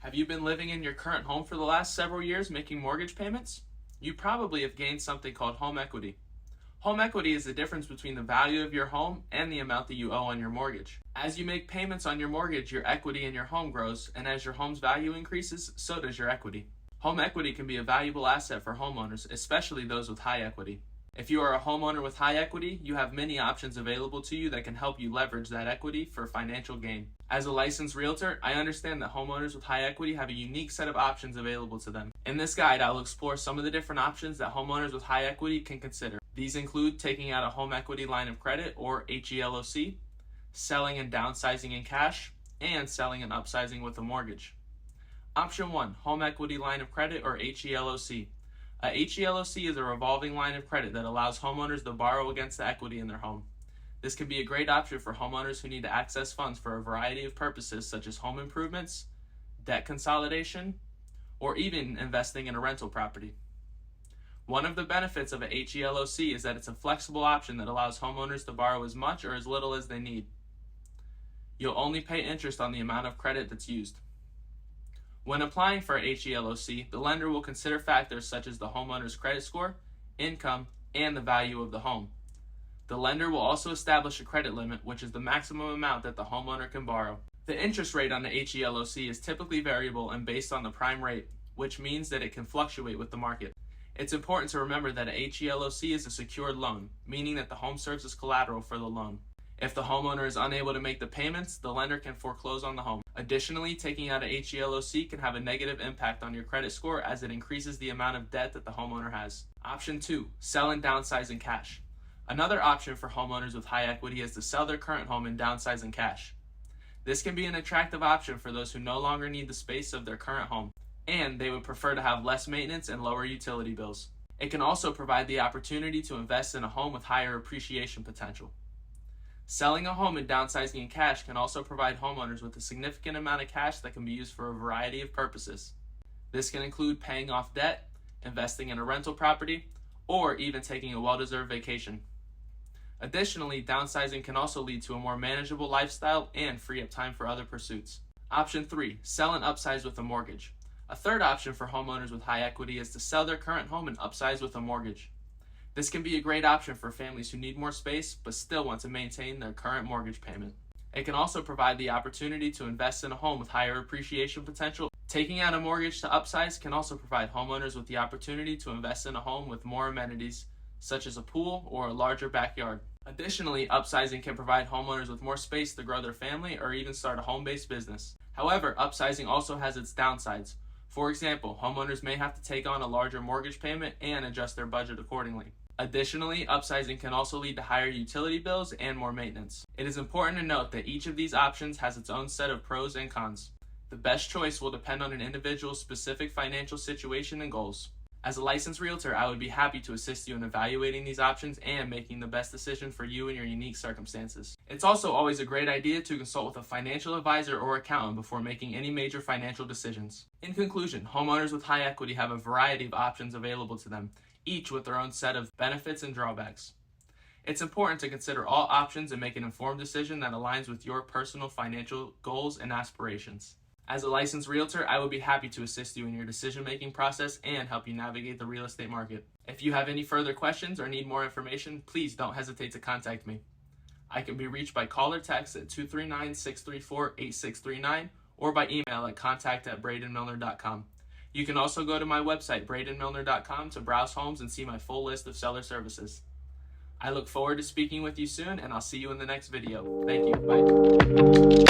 Have you been living in your current home for the last several years making mortgage payments? You probably have gained something called home equity. Home equity is the difference between the value of your home and the amount that you owe on your mortgage. As you make payments on your mortgage, your equity in your home grows, and as your home's value increases, so does your equity. Home equity can be a valuable asset for homeowners, especially those with high equity. If you are a homeowner with high equity, you have many options available to you that can help you leverage that equity for financial gain. As a licensed realtor, I understand that homeowners with high equity have a unique set of options available to them. In this guide, I will explore some of the different options that homeowners with high equity can consider. These include taking out a home equity line of credit, or HELOC, selling and downsizing in cash, and selling and upsizing with a mortgage. Option 1, home equity line of credit, or HELOC. A HELOC is a revolving line of credit that allows homeowners to borrow against the equity in their home. This can be a great option for homeowners who need to access funds for a variety of purposes such as home improvements, debt consolidation, or even investing in a rental property. One of the benefits of a HELOC is that it's a flexible option that allows homeowners to borrow as much or as little as they need. You'll only pay interest on the amount of credit that's used. When applying for a HELOC, the lender will consider factors such as the homeowner's credit score, income, and the value of the home. The lender will also establish a credit limit, which is the maximum amount that the homeowner can borrow. The interest rate on the HELOC is typically variable and based on the prime rate, which means that it can fluctuate with the market. It's important to remember that a HELOC is a secured loan, meaning that the home serves as collateral for the loan. If the homeowner is unable to make the payments, the lender can foreclose on the home. Additionally, taking out a HELOC can have a negative impact on your credit score as it increases the amount of debt that the homeowner has. Option 2, sell and downsize in cash. Another option for homeowners with high equity is to sell their current home and downsize in cash. This can be an attractive option for those who no longer need the space of their current home, and they would prefer to have less maintenance and lower utility bills. It can also provide the opportunity to invest in a home with higher appreciation potential. Selling a home and downsizing in cash can also provide homeowners with a significant amount of cash that can be used for a variety of purposes. This can include paying off debt, investing in a rental property, or even taking a well-deserved vacation. Additionally, downsizing can also lead to a more manageable lifestyle and free up time for other pursuits. Option 3, sell and upsize with a mortgage. A third option for homeowners with high equity is to sell their current home and upsize with a mortgage. This can be a great option for families who need more space but still want to maintain their current mortgage payment. It can also provide the opportunity to invest in a home with higher appreciation potential. Taking out a mortgage to upsize can also provide homeowners with the opportunity to invest in a home with more amenities, such as a pool or a larger backyard. Additionally, upsizing can provide homeowners with more space to grow their family or even start a home-based business. However, upsizing also has its downsides. For example, homeowners may have to take on a larger mortgage payment and adjust their budget accordingly. Additionally, upsizing can also lead to higher utility bills and more maintenance. It is important to note that each of these options has its own set of pros and cons. The best choice will depend on an individual's specific financial situation and goals. As a licensed realtor, I would be happy to assist you in evaluating these options and making the best decision for you and your unique circumstances. It's also always a great idea to consult with a financial advisor or accountant before making any major financial decisions. In conclusion, homeowners with high equity have a variety of options available to them, each with their own set of benefits and drawbacks. It's important to consider all options and make an informed decision that aligns with your personal financial goals and aspirations. As a licensed realtor, I would be happy to assist you in your decision-making process and help you navigate the real estate market. If you have any further questions or need more information, please don't hesitate to contact me. I can be reached by call or text at 239-634-8639 or by email at contact@bradenmilner.com. You can also go to my website, bradenmilner.com, to browse homes and see my full list of seller services. I look forward to speaking with you soon, and I'll see you in the next video. Thank you. Bye.